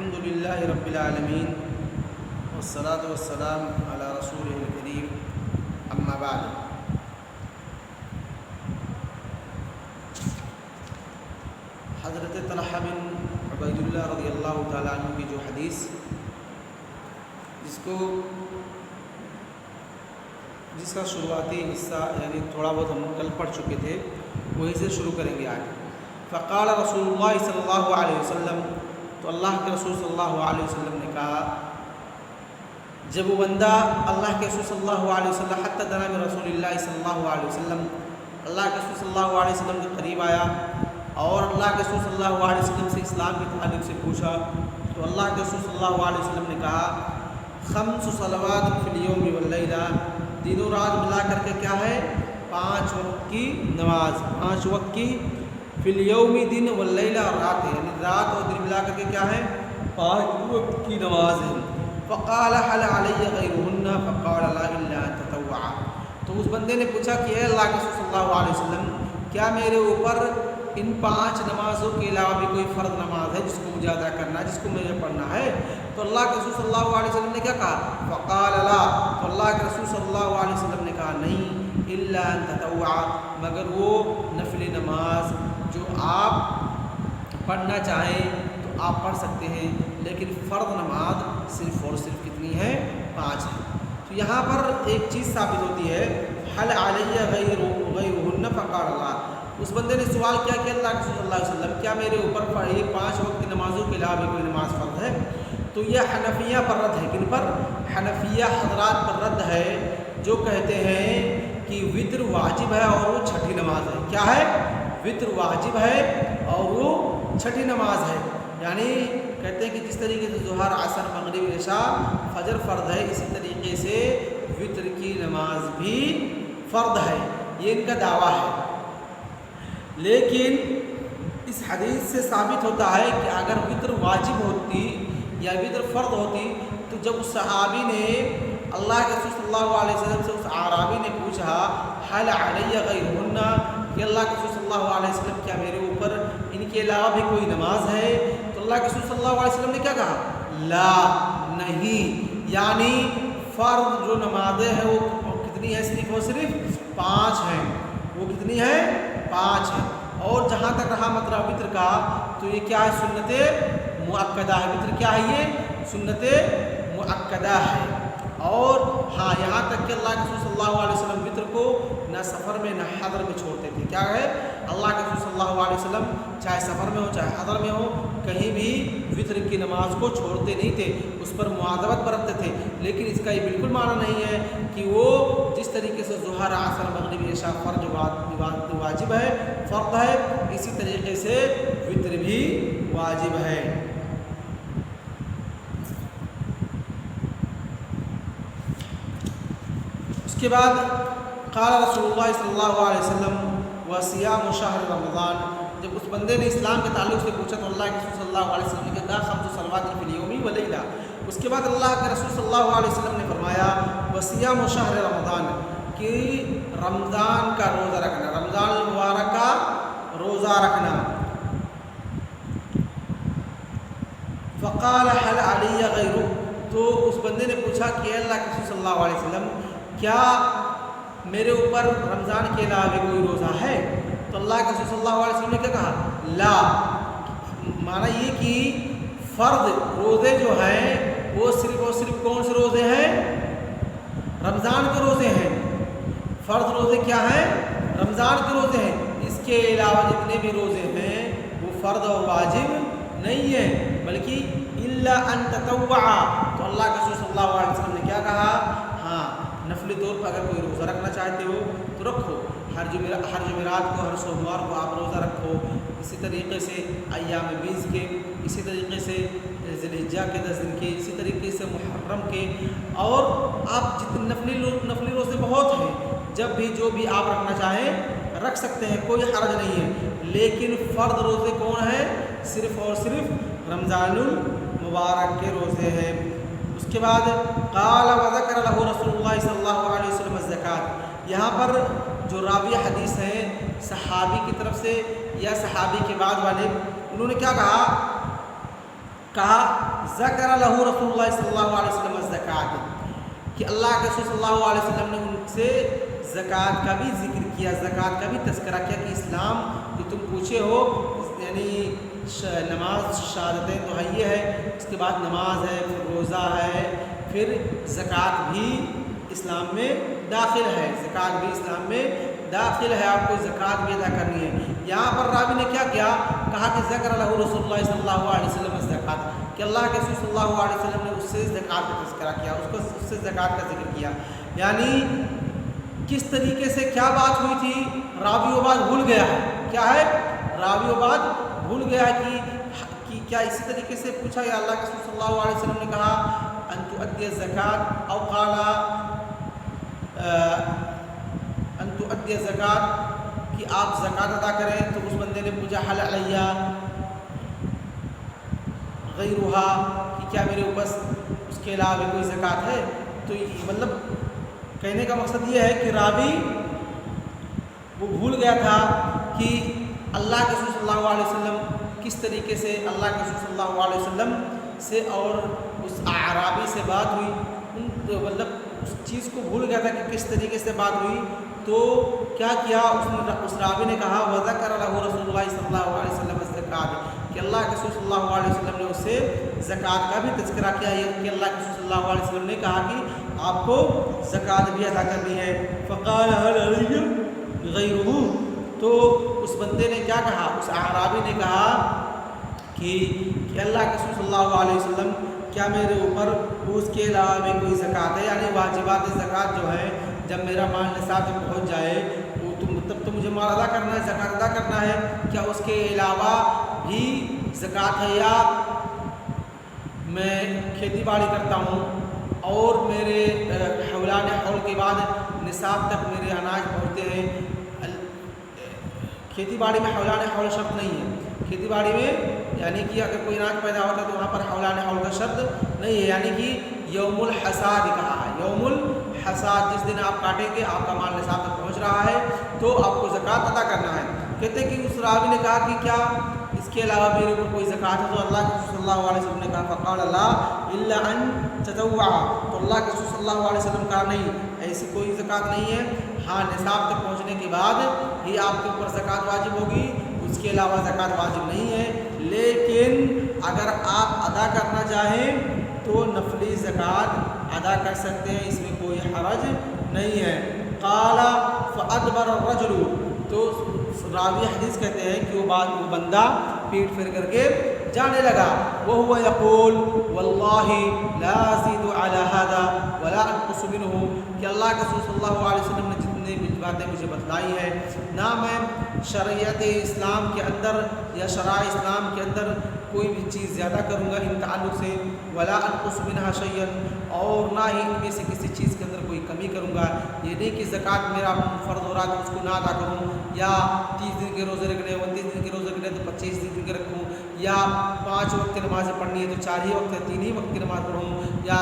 الحمد للہ رب العالمین والصلاة والسلام علی رسولہ الکریم اما بعد۔ حضرت طلحہ بن عبید اللہ رضی اللہ تعالیٰ عنہ کی جو حدیث جس کا شروعاتی حصہ یعنی تھوڑا بہت ہم کل پڑھ چکے تھے، وہیں سے شروع کریں گے آج۔ فقال رسول اللہ صلی اللہ علیہ وسلم، تو اللہ کے رسول صلی اللہ علیہ وسلم نے کہا، جب وہ بندہ اللہ کے رسول صلی اللہ علیہ وسلم حتی دنا من رسول اللہ صلی اللہ علیہ وسلم، اللہ کے رسول صلی اللہ علیہ وسلم کے قریب آیا اور اللہ کے رسول صلی اللہ علیہ وسلم سے اسلام کے تعلق سے پوچھا، تو اللہ کے رسول صلی اللہ علیہ وسلم نے کہا، خمس صلوات فی الیوم واللیلہ، دن و رات ملا کر کے کیا ہے؟ 5 وقت کی نماز، 5 وقت کی فی الیوم دن واللیلہ اور رات، یعنی رات اور دن ملا کر کے کیا ہے؟ 5 وقت کی نماز ہے۔ فقال هل علی غیرہن فقال لا الا ان تطوعا، تو اس بندے نے پوچھا کہ اے اللہ کے رسول صلی اللہ علیہ وسلم، کیا میرے اوپر ان 5 نمازوں کے علاوہ بھی کوئی فرض نماز ہے جس کو مجھے ادا کرنا ہے، جس کو مجھے پڑھنا ہے؟ تو اللہ کے رسول صلی اللہ علیہ وسلم نے کیا کہا؟ فقال لا، تو اللہ کے رسول صلی اللہ علیہ وسلم نے کہا نہیں، الا ان تطوعا، مگر وہ نفل نماز جو آپ پڑھنا چاہیں تو آپ پڑھ سکتے ہیں، لیکن فرض نماز صرف اور صرف کتنی ہے؟ 5 ہے۔ تو یہاں پر ایک چیز ثابت ہوتی ہے، حل علی غیرہن فقال اللہ، اس بندے نے سوال کیا کہ اللہ کے صلی اللہ علیہ وسلم، کیا میرے اوپر یہ 5 وقت کی نمازوں کے علاوہ کوئی نماز فرض ہے؟ تو یہ حنفیہ پر رد ہے۔ کن پر؟ حنفیہ حضرات پر رد ہے جو کہتے ہیں کہ وتر واجب ہے اور وہ چھٹی نماز ہے۔ کیا ہے؟ وتر واجب ہے اور وہ چھٹی نماز ہے، یعنی کہتے ہیں کہ جس طریقے سے ظہر، عصر، مغرب، عشاء، فجر فرض ہے، اسی طریقے سے وتر کی نماز بھی فرض ہے، یہ ان کا دعویٰ ہے۔ لیکن اس حدیث سے ثابت ہوتا ہے کہ اگر وتر واجب ہوتی یا وتر فرض ہوتی تو جب اس صحابی نے اللہ کے رسول صلی اللہ علیہ وسلم سے، اس اعرابی نے پوچھا حل علی غیرہن، کہ اللہ کے رسول صلی اللہ علیہ وسلم کیا میرے اوپر ان کے علاوہ بھی کوئی نماز ہے؟ تو اللہ کے رسول صلی اللہ علیہ وسلم نے کیا کہا؟ لا، نہیں، یعنی فرض جو نمازیں ہیں وہ کتنی ہے؟ صرف اور صرف 5 ہیں۔ وہ کتنی ہے؟ 5 ہیں۔ اور جہاں تک رہا مطلب وتر کا، تو یہ کیا ہے؟ سنت مؤکدہ ہے۔ وتر کیا ہے؟ یہ سنت مؤکدہ ہے۔ اور ہاں، یہاں تک کہ اللہ کے رسول صلی اللہ علیہ وسلم وتر کو نہ سفر میں نہ حضر میں چھوڑتے تھے۔ کیا ہے؟ اللہ کے رسول صلی اللہ علیہ وسلم چاہے سفر میں ہو چاہے حضر میں ہو، کہیں بھی وتر کی نماز کو چھوڑتے نہیں تھے، اس پر مواظبت برتتے تھے۔ لیکن اس کا یہ بالکل معنی نہیں ہے کہ وہ جس طریقے سے ظہر، عصر، مغرب، عشاء فرض واجب ہے، فرض ہے، اسی طریقے سے وتر بھی واجب ہے۔ اس کے بعد قال رسول اللہ صلی اللہ علیہ وسلم وصیام شہر رمضان، جب اس بندے نے اسلام کے تعلق سے پوچھا تو اللہ کے رسول صلی اللہ علیہ وسلم نے کہا 5 صلوات فی الیوم واللیلہ۔ اس کے بعد اللہ کے رسول صلی اللہ علیہ وسلم نے فرمایا وصیام شہر رمضان، کہ رمضان کا روزہ رکھنا، رمضان المبارک کا روزہ رکھنا۔ فقال هل علی غیرہ، تو اس بندے نے پوچھا کہ اللہ کے رسول صلی اللہ علیہ وسلم، کیا میرے اوپر رمضان کے علاوہ بھی کوئی روزہ ہے؟ تو اللہ کے رسول صلی اللہ علیہ وسلم نے کیا کہا؟ لا، معنی یہ کہ فرض روزے جو ہیں وہ صرف اور صرف کون سے روزے ہیں؟ رمضان کے روزے ہیں۔ فرض روزے کیا ہیں؟ رمضان کے روزے ہیں۔ اس کے علاوہ جتنے بھی روزے ہیں وہ فرض اور واجب نہیں ہیں، بلکہ الا ان تطوعا، تو اللہ کے رسول صلی اللہ علیہ وسلم نے کیا کہا؟ ہاں، نفلی طور پر اگر کوئی روزہ رکھنا چاہتے ہو تو رکھو، ہر جمعرات کو، ہر سوموار کو آپ روزہ رکھو، اسی طریقے سے ایام 20 کے، اسی طریقے سے ذی الحجہ کے 10 دن کے، اسی طریقے سے محرم کے، اور آپ جتنے نفلی روزے بہت ہیں، جب بھی جو بھی آپ رکھنا چاہیں رکھ سکتے ہیں، کوئی حرج نہیں ہے۔ لیکن فرض روزے کون ہیں؟ صرف اور صرف رمضان المبارک کے روزے ہیں۔ اس کے بعد قال وذکر له رسول اللہ صلی اللہ علیہ وسلم الزکوٰۃ، یہاں پر جو راوی حدیث ہیں صحابی کی طرف سے یا صحابی کے بعد والے، انہوں نے کیا کہا کہا ذکر لہ رسول اللہ صلی اللہ علیہ وسلم الزکات، کہ اللہ کے رسول صلی اللہ علیہ وسلم نے ان سے زکوٰۃ کا بھی ذکر کیا، زکوٰۃ کا بھی تذکرہ کیا کہ اسلام جو تم پوچھے ہو یعنی نماز شہادتیں تو ہے یہ ہے، اس کے بعد نماز ہے، پھر روزہ ہے، پھر زکوٰۃ بھی اسلام میں داخل ہے، زکوٰۃ بھی اسلام میں داخل ہے، آپ کو زکوٰۃ بھی ادا کرنی ہے۔ یہاں پر راوی نے کیا کیا، کہا کہ ذکر لہ رسول اللہ صلی اللہ علیہ وسلم الزکات، کہ اللہ کے رسول صلی اللہ علیہ وسلم نے اس سے زکوٰۃ کا تذکرہ کیا، اس سے زکوٰۃ کا ذکر کیا، یعنی کس طریقے سے کیا بات ہوئی تھی، راوی و بات بھول گیا ہے، کیا ہے راوی و بات بھول گیا ہے کہ کیا اسی طریقے سے پوچھا یا اللہ کے رسول صلی اللہ علیہ وسلم نے کہا ان تؤدی الزکات، او قال ان تؤدی الزکات، کہ آپ زکوٰۃ ادا کریں، تو اس بندے نے پوچھا حل علیہ غیرہا، کہ کیا میرے اوپر اس کے علاوہ کوئی زکوٰۃ ہے، تو مطلب کہنے کا مقصد یہ ہے کہ راوی وہ بھول گیا تھا کہ اللہ کے رسول صلی اللہ علیہ وسلم کس طریقے سے اللہ کے رسول صلی اللہ علیہ وسلم سے اور اس اعرابی سے بات ہوئی، مطلب اس چیز کو بھول گیا تھا کہ کس طریقے سے بات ہوئی، تو کیا کیا اس راوی نے کہا وذکر لہ رسول اللہ صلی اللہ علیہ وسلم الزکات، کہ اللہ کے رسول صلی اللہ علیہ وسلم نے اس سے زکوٰۃ کا بھی تذکرہ کیا ہے کہ اللہ کے رسول صلی اللہ علیہ وسلم نے کہا کہ آپ کو زکوٰۃ بھی ادا کرنی ہے۔ فقال هل علی غیرہ، تو اس بندے نے کیا کہا، اس اعرابی نے کہا کہ اللہ کے رسول صلی اللہ علیہ وسلم کیا میرے اوپر اس کے علاوہ میں کوئی زکوٰۃ ہے، یعنی واجبات زکوٰۃ جو ہے جب میرا مال نصاب میں پہنچ جائے وہ تب تو مجھے مال ادا کرنا ہے، زکوٰۃ ادا کرنا ہے، کیا اس کے علاوہ بھی زکوٰۃ ہے، یا میں کھیتی باڑی کرتا ہوں اور میرے حولان حول کے بعد نصاب تک میرے اناج پہنچتے ہیں، کھیتی باڑی میں حولان حول شرط نہیں ہے، کھیتی باڑی میں یعنی کہ اگر کوئی اناج پیدا ہوتا ہے تو وہاں پر حولان حول کا شرط نہیں ہے، یعنی کہ یوم الحصاد کہا ہے، یوم الحصاد جس دن آپ کاٹیں گے آپ کا مال نصاب تک پہنچ رہا ہے تو آپ کو زکوٰۃ ادا کرنا ہے۔ کہتے ہیں کہ اس راوی نے کہا کہ کیا اس کے علاوہ میرے اوپر کوئی زکوٰۃ ہے، تو اللہ کے رسول صلی اللہ علیہ وسلم نے کہا فقال لا الا ان تطوع، تو اللہ کے رسول صلی اللہ علیہ وسلم کہا نہیں ایسی کوئی زکوٰۃ نہیں ہے، ہاں نصاب تک پہنچنے کے بعد ہی آپ کے اوپر زکوٰۃ واجب ہوگی، اس کے علاوہ زکوٰۃ واجب نہیں ہے، لیکن اگر آپ ادا کرنا چاہیں تو نفلی زکوٰۃ ادا کر سکتے ہیں، اس میں کوئی حرج نہیں ہے۔ قال فادبر الرجل، تو راوی حدیث کہتے ہیں کہ وہ بندہ پیٹ پھر کر کے جانے لگا، وهو يقول والله لا ازيد على هذا ولا انقص منه، کہ اللہ کے رسول صلی اللہ علیہ وسلم نے جتنے بھی باتیں مجھے بتلائی ہے، نہ میں شریعت اسلام کے اندر یا شرائع اسلام کے اندر کوئی بھی چیز زیادہ کروں گا ان تعلق سے، ولا انقص منها شيئا، اور نہ ہی ان میں سے کسی چیز کے اندر کوئی کمی کروں گا، یہ نہیں کہ زکوٰۃ میرا فرض ہو رہا ہے تو اس کو نہ ادا کروں، یا 30 دن کے روزے رکھنے 29 دن کے روزے رکھنے تو 25 دن کے رکھوں، یا 5 وقت کی نمازیں پڑھنی ہے تو 4 ہی وقت 3 ہی وقت کی نماز پڑھوں، یا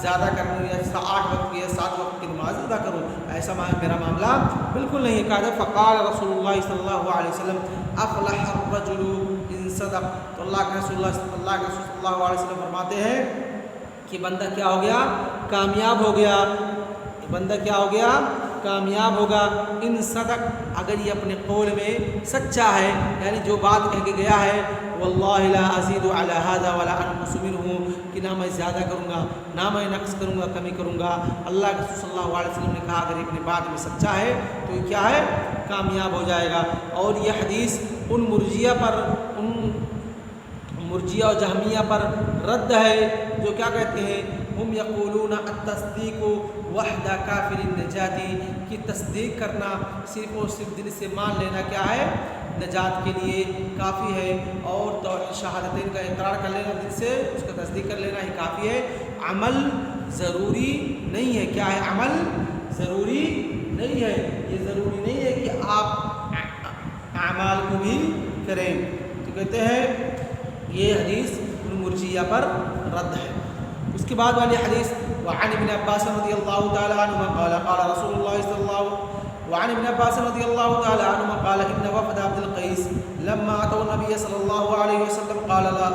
زیادہ کروں یا 8 وقت کی یا 7 وقت کی نماز ادا کروں، ایسا میرا معاملہ بالکل نہیں ہے۔ کہا فقال رسول اللہ صلی اللہ علیہ وسلم افلح الرجل ان صدق، تو اللہ کے رسول صلی اللہ علیہ وسلم فرماتے ہیں کہ بندہ کیا ہو گیا، کامیاب ہو گیا، بندہ کیا ہو گیا، کامیاب ہوگا، ان صدق، اگر یہ اپنے قول میں سچا ہے، یعنی جو بات کہہ کے گیا ہے واللہ لا ازید علی هذا ولا انقص منه، کہ نہ میں زیادہ کروں گا نہ میں نقص کروں گا کمی کروں گا، اللہ کے صلی اللہ علیہ وسلم نے کہا اگر یہ اپنی بات میں سچا ہے تو یہ کیا ہے، کامیاب ہو جائے گا۔ اور یہ حدیث ان مرجیہ اور جہمیہ پر رد ہے جو کیا کہتے ہیں، ہم یقولون التصدیق وحدہ کافر النجات، کی تصدیق کرنا صرف اور صرف دل سے مان لینا کیا ہے، نجات کے لیے کافی ہے، اور توحید شہادتین کا اقرار کر لینا دل سے، اس کا تصدیق کر لینا ہی کافی ہے، عمل ضروری نہیں ہے، کیا ہے، عمل ضروری نہیں ہے، یہ ضروری نہیں ہے کہ آپ اعمال کو بھی کریں۔ تو کہتے ہیں یہ حدیث مرجیہ پر رد ہے۔ اس کے بعد والی حدیث وعن ابن عباس رضی اللہ تعالی عنہ قال قال رسول اللہ صلی اللہ وعن ابن عباس رضی اللہ تعالی عنہ قال ان وفد عبد القیس لما أتوا النبي صلى الله عليه وسلم قال لا.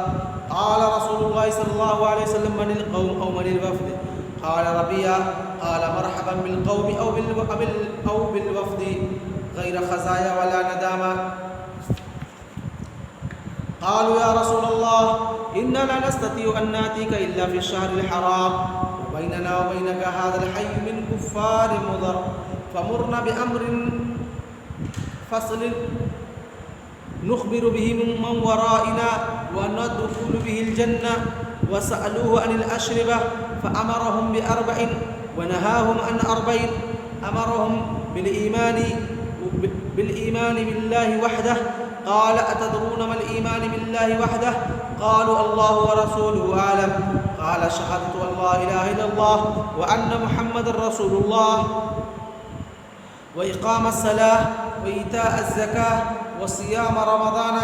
قال رسول الله صلى الله عليه وسلم من القوم أو من الوفد؟ قال ربيعة. قال مرحبا بالقوم أو بالوفد غير خزايا ولا ندامة. قالوا يا رسول الله إنا لا نستطيع أن نأتيك إلا في الشهر الحرام وبيننا وبينك هذا الحي من كفار مضر فمرنا بأمر فصل نخبر به من ورائنا وندخل به الجنة. وسألوه عن الأشربة فأمرهم ب4 ونهاهم عن 4. أمرهم بالإيمان بالله وحده. قال أتدرون ما الإيمان بالله وحده؟ قالوا الله ورسوله أعلم. قال شهادة أن لا إله إلا الله وأن محمد رسول الله وإقام الصلاة وإيتاء الزكاة وصيام رمضان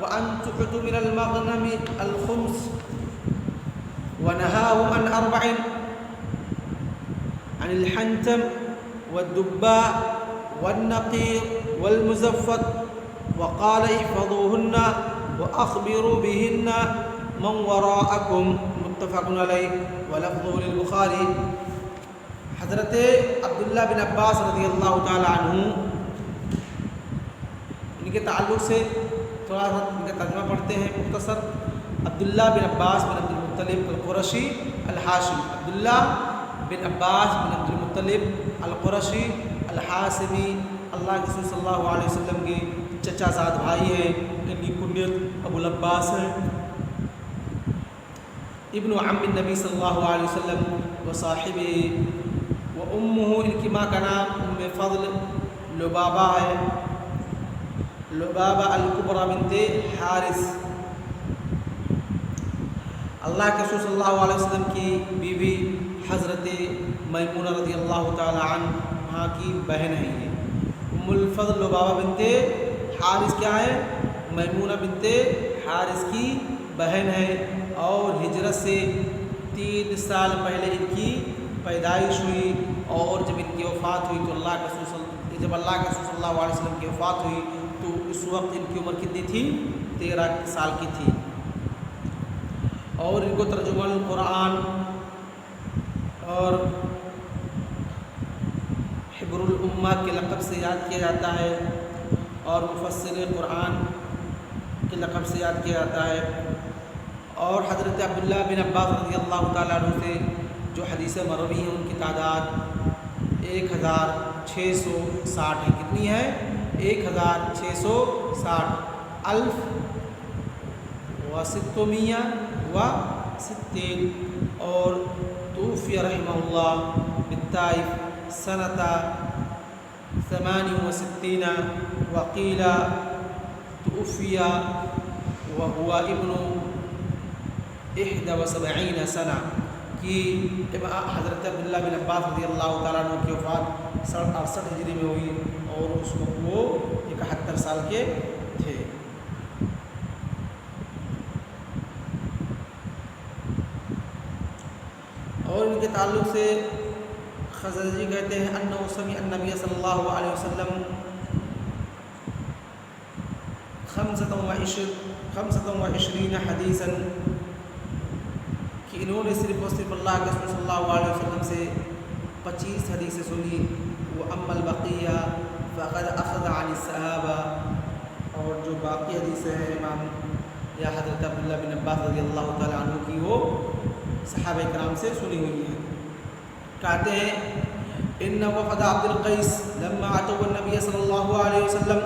وأن تعطوا من المغنم الخمس. ونهاهم عن 4 عن الحنتم والدباء والنقير والمزفت. وقال احفظوهن وأخبروا بهن من وراءكم. متفق علیہ ولفظ للبخاری. حضرت عبداللہ بن عباس رضی اللہ تعالی عنہ ان کے تعلق سے تھوڑا سا ان کا ترجمہ پڑھتے ہیں مختصر. عبداللہ بن عباس بن عبد المطلب القرشی الحاشمی. عبداللہ بن عباس بن عبد المطلب القرشی الحاشمی اللہ کے رسول صلی اللہ علیہ وسلم کے چچا زاد بھائی ہیں. ان کی کنیت ابو العباس ہے. ابن عم النبی صلی اللہ علیہ وسلم و صاحب و امہ. ان کی ماں کا نام ام فضل لبابہ ہے. لبابہ الکبریٰ بنت حارث. اللہ کے رسول صلی اللہ علیہ وسلم کی بیوی حضرت میمونہ رضی اللہ تعالی عنہا کی بہن ہے. یہ ام الفضل لبابہ بنت حارث کیا ہے؟ میمونہ بنت حارث کی بہن ہے. اور ہجرت سے 3 سال پہلے ان کی پیدائش ہوئی. اور جب ان کی وفات ہوئی تو جب اللہ کے رسول صلی اللہ علیہ وسلم کی وفات ہوئی تو اس وقت ان کی عمر کتنی تھی؟ 13 سال کی تھی. اور ان کو ترجمان القرآن اور حبر الامہ کے لقب سے یاد کیا جاتا ہے اور مفسر قرآن کے لقب سے یاد کیا جاتا ہے. اور حضرت عبداللہ بن عباس رضی اللہ تعالیٰ عنہ سے جو حدیثیں مروی ہیں ان کی تعداد 1660 ہے. کتنی ہے؟ 1660. 1660. اور توفی رحمہ اللہ بالطائف سنة 68 وقیل توفی وهو ابن 71 سنة. کہ حضرت عبداللہ بن عباس رضی اللہ تعالیٰ عنہ کی وفات 68 ہجری میں ہوئی اور اس وقت وہ 71 سال کے تھے. اور ان کے تعلق سے خزرجی کہتے ہیں انہ سمع النبی صلی اللہ علیہ وسلم 25 حدیثاً کہ انہوں نے صرف اللہ کے رسول صلی اللہ علیہ وسلم سے 25 حدیثیں سنی. وَأَمَّا الْبَقِيَّةُ فَقَدْ أَخَذَ عَنِ الصَّحَابَةِ. اور جو باقی حدیثیں ہیں امام یا حضرت عبداللہ بن عباس رضی اللہ تعالیٰ عنہ کی وہ صحابہ کرام سے سنی ہوئی ہیں. کہتے ہیں ان وفد عبد القیس لما اتوا النبی صلی اللہ علیہ وسلم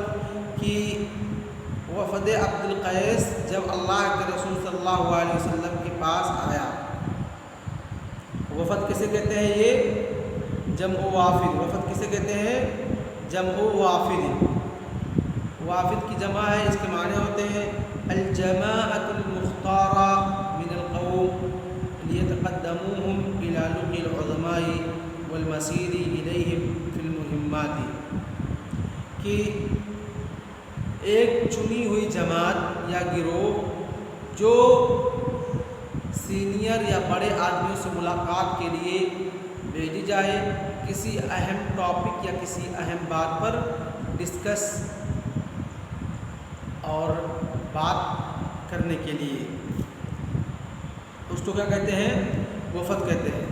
کی وفد عبد القیس جب اللہ کے رسول صلی اللہ علیہ وسلم کے پاس آیا. وفد کسے کہتے ہیں؟ یہ جمع وافد. وفد کسے کہتے ہیں؟ جمع وافد. وافد کی جمع ہے. اس کے معنی ہوتے ہیں الجماعۃ المختارہ من القوم لیتقدموہم الی لقی العظماء والمسیر الیہم فی المہمات. کہ ایک چنی ہوئی جماعت یا گروہ جو سینئر یا بڑے آدمیوں سے ملاقات کے لیے بھیجی جائے کسی اہم ٹاپک یا کسی اہم بات پر ڈسکس اور بات کرنے کے لیے، اس کو کیا کہتے ہیں؟ وفد کہتے ہیں۔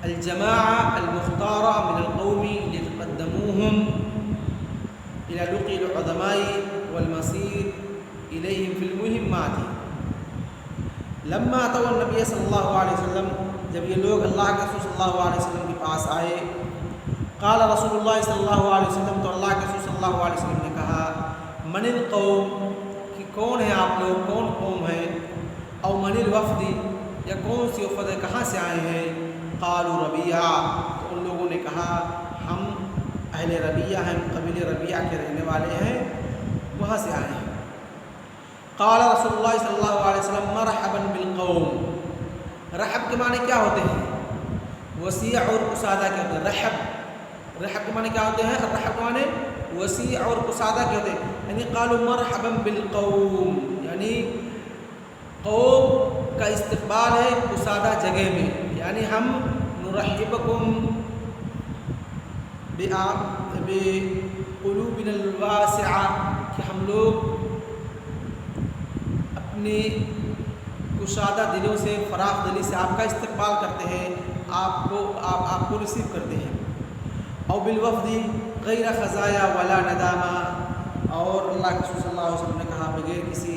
الجماعة المختارة من القوم ليتقدموهم إلى لقي العظماء والمصير إليهم في المهمات لما أتوا النبي صلی اللہ علیہ وسلم، جب یہ لوگ اللہ کے رسول صلی اللہ علیہ وسلم کے پاس آئے، قال رسول اللہ صلی اللہ علیہ وسلم، تو اللہ کے رسول صلی اللہ علیہ وسلم نے کہا، من القوم، کہ کون ہے آپ لوگ، کون قوم ہے، او من الوفد، یا کون سی وفد ہے، کہاں سے آئے ہیں؟ قالوا ربیعہ، تو ان لوگوں نے کہا ہم اہل ربیعہ ہیں، قبیل ربیعہ کے رہنے والے ہیں، وہاں سے آئے ہیں۔ قال رسول اللہ صلی اللہ علیہ وسلم مرحبا بالقوم، رحب کے معنی کیا ہوتے ہیں؟ وسیع اور کسادہ کے ہوتے ہیں۔ رحب کے معنی کیا ہوتے ہیں؟ رحب کے معنی وسیع اور کسادہ کے ہوتے ہیں، یعنی قالوا مرحبا بالقوم، یعنی قوم کا استقبال ہے کسادہ جگہ میں، یعنی ہم نرحبکم بقلوبنا الواسعہ، کہ ہم لوگ اپنے کشادہ دلوں سے، فراخ دلی سے آپ کا استقبال کرتے ہیں، آپ کو ریسیو کرتے ہیں۔ او بالوفد غیر خزایا ولا ندامہ، اور اللہ کے رسول صلی اللہ علیہ وسلم نے کہا بغیر کسی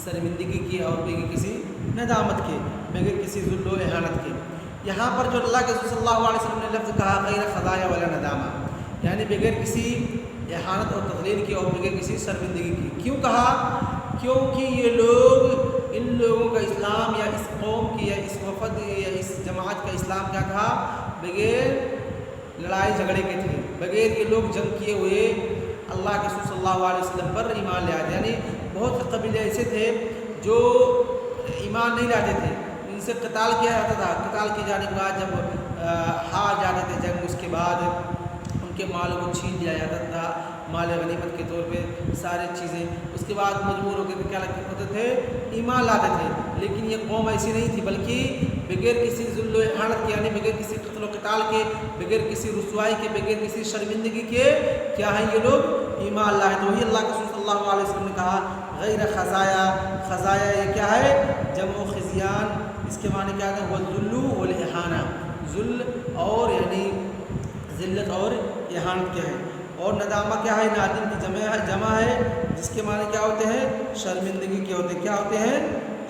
شرمندگی کی اور بغیر کسی ندامت کے، بغیر کسی ذل و اہانت کے۔ یہاں پر جو اللہ کے رسول صلی اللہ علیہ وسلم نے لفظ کہا غیر خزایا ولا ندامہ، یعنی بغیر کسی اہانت اور تقلیل کی اور بغیر کسی شرمندگی کی۔ کیوں کہا؟ کیونکہ یہ لوگ، ان لوگوں کا اسلام یا اس قوم کی یا اس وفد یا اس جماعت کا اسلام کیا کہا؟ بغیر لڑائی جھگڑے کے تھے، بغیر یہ لوگ جنگ کیے ہوئے اللہ کے رسول صلی اللہ علیہ وسلم پر ایمان لے آتے، یعنی بہت سے قبیلے ایسے تھے جو ایمان نہیں لاتے تھے، ان سے قتال کیا جاتا تھا، قتال کیے جانے کے بعد جب ہار جاتے تھے جنگ، اس کے بعد ان کے مالوں کو چھین لیا جاتا تھا مال غنیمت کے طور پہ سارے چیزیں، اس کے بعد مجبور ہو کے کیا ہوتے تھے؟ ایمان لاتے تھے۔ لیکن یہ قوم ایسی نہیں تھی، بلکہ بغیر کسی ذل و اہانت کے، یعنی بغیر کسی قتل و قتال کے، بغیر کسی رسوائی کے، بغیر کسی شرمندگی کے کیا ہیں یہ لوگ؟ ایمان لائے۔ تو وہی اللہ کے رسول صلی اللہ علیہ وسلم نے کہا غیر خزایا، خزایا یہ کیا ہے؟ جمع و خزیان، اس کے معنی کیا ہے؟ وہ ذل والاہانہ، ذل اور یعنی ذلت اور اہانت کیا ہے، اور ندامہ کیا ہے؟ نادم کی جمع ہے، جس کے معنی کیا ہوتے ہیں؟ شرمندگی کے ہوتے ہیں۔ کیا ہوتے ہیں؟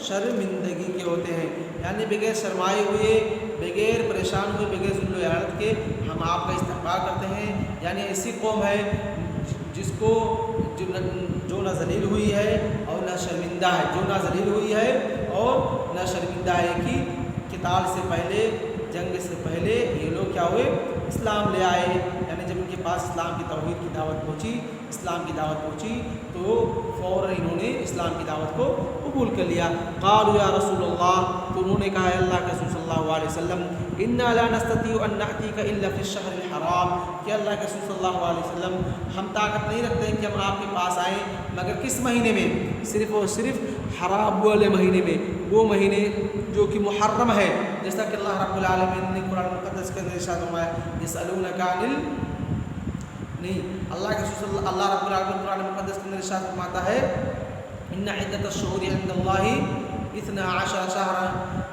شرمندگی کے ہوتے ہیں، یعنی بغیر شرمائے ہوئے، بغیر پریشان ہوئے، بغیر ذل و اہانت کے ہم آپ کا استقبال کرتے ہیں۔ یعنی ایسی قوم ہے جس کو جو نہ ذلیل ہوئی ہے اور نہ شرمندہ ہے، جو نہ ذلیل ہوئی ہے اور نہ شرمندہ ہے، کہ قتال سے پہلے، جنگ سے پہلے یہ لوگ کیا ہوئے؟ اسلام لے آئے، یعنی جب ان کے پاس اسلام کی توحید کی دعوت پہنچی، اسلام کی دعوت پہنچی تو فوراً انہوں نے اسلام کی دعوت کو قبول کر لیا۔ قالوا یا رسول اللہ، تو انہوں نے کہا اللہ کے رسول صلی اللہ علیہ وسلم انا لا نستطيع ان ناتيك الا في الشهر الحرام، کہ اللہ کے رسول صلی اللہ علیہ وسلم ہم طاقت نہیں رکھتے ہیں کہ ہم آپ کے پاس آئیں مگر کس مہینے میں؟ صرف اور صرف حرام والے مہینے میں، وہ مہینے جو کہ محرم ہے، جیسا کہ اللہ رب العالمین نے قرآن مقدس کے اندر ارشاد فرمایا یسألونک عن نہیں، اللہ کے رسول اللہ رب العالمین قرآن مقدس کے اندر ارشاد فرماتا ہے ان عدۃ الشہور عند اللہ 12 شہرا،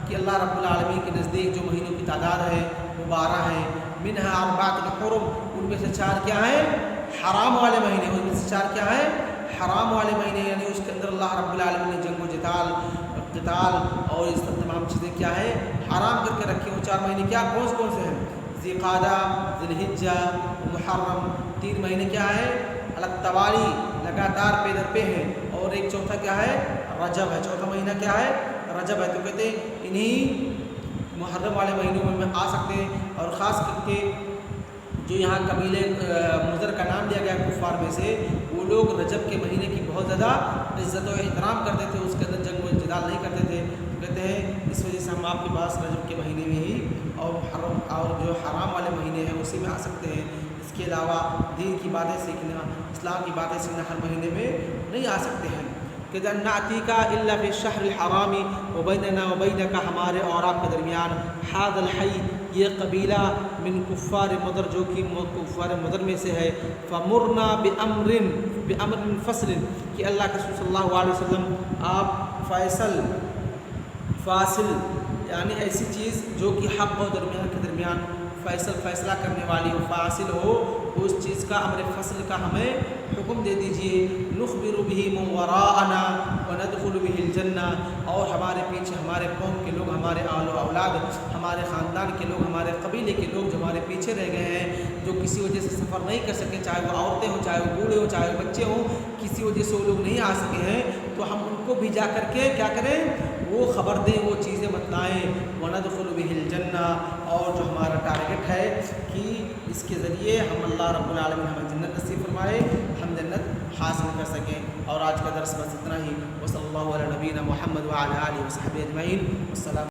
کہ اللہ رب العالمین کے نزدیک جو مہینوں کی تعداد ہے وہ 12 ہیں، منہا 4 حرم، ان میں سے 4 کیا ہیں؟ حرام والے مہینے، ان میں سے 4 کیا ہیں؟ حرام والے مہینے، یعنی اس کے اندر اللہ رب العالمین نے جنگ و قتال اور اس تمام چیزیں کیا ہے؟ حرام کر کے رکھی۔ وہ 4 مہینے کیا کون سے ہیں؟ ذی القعدہ، ذی الحجہ، محرم، 3 مہینے کیا ہے؟ التوالی، لگاتار پہ در پہ ہیں، اور ایک چوتھا کیا ہے؟ رجب ہے، چوتھا مہینہ کیا ہے؟ رجب ہے۔ تو کہتے ہیں انہی محرم والے مہینوں میں آ سکتے ہیں، اور خاص کر کے جو یہاں قبیلے مضر کا نام لیا گیا کفار میں سے، وہ لوگ رجب کے مہینے کی بہت زیادہ عزت و احترام کرتے تھے، اس کے اندر جنگ و جدال نہیں کرتے تھے۔ کہتے ہیں اس وجہ سے ہم آپ کے پاس رجب کے مہینے میں ہی اور محرم اور جو حرام والے مہینے ہیں اسی میں آ سکتے ہیں، اس کے علاوہ دین کی باتیں سیکھنا، اسلام کی باتیں سیکھنا ہر مہینے میں نہیں آ سکتے ہیں۔ کہ ناتی کا اللہ فی الشہر الحرام وبیننا وبینک ہمارے اور آپ کے درمیان حاد الحی یہ قبیلہ من کفار مدر جو کہ کفار مدر میں سے ہے فمرنا بامر فصل کہ اللہ کے رسول صلی اللہ علیہ وسلم آپ فاصل یعنی ایسی چیز جو کہ حق و درمیان کے درمیان فیصلہ کرنے والی ہو فاصل ہو اس چیز کا امر فصل کا ہمیں حکم دے دیجئے نخبر به من وراءنا وندخل به الجنہ اور ہمارے پیچھے ہمارے قوم کے لوگ ہمارے آل و اولاد ہمارے خاندان کے لوگ ہمارے قبیلے کے لوگ جو ہمارے پیچھے رہ گئے ہیں جو کسی وجہ سے سفر نہیں کر سکے چاہے وہ عورتیں ہوں چاہے وہ بوڑھے ہوں چاہے وہ بچے ہوں کسی وجہ سے وہ لوگ نہیں آ سکے ہیں تو ہم ان کو بھی جا کر کے کیا کریں وہ خبر دیں وہ چیزیں بتلائیں وندخل به الجنہ اور جو ہمارا ٹارگٹ ہے کہ اس کے ذریعے ہم اللہ رب العالمین ہمیں جنت نصیب فرمائے ہم جنت حاصل کر سکیں اور آج کا درس بس اتنا ہی وصلی اللہ علی نبینا محمد وعلی آلہ وصحبہ اجمعین والسلام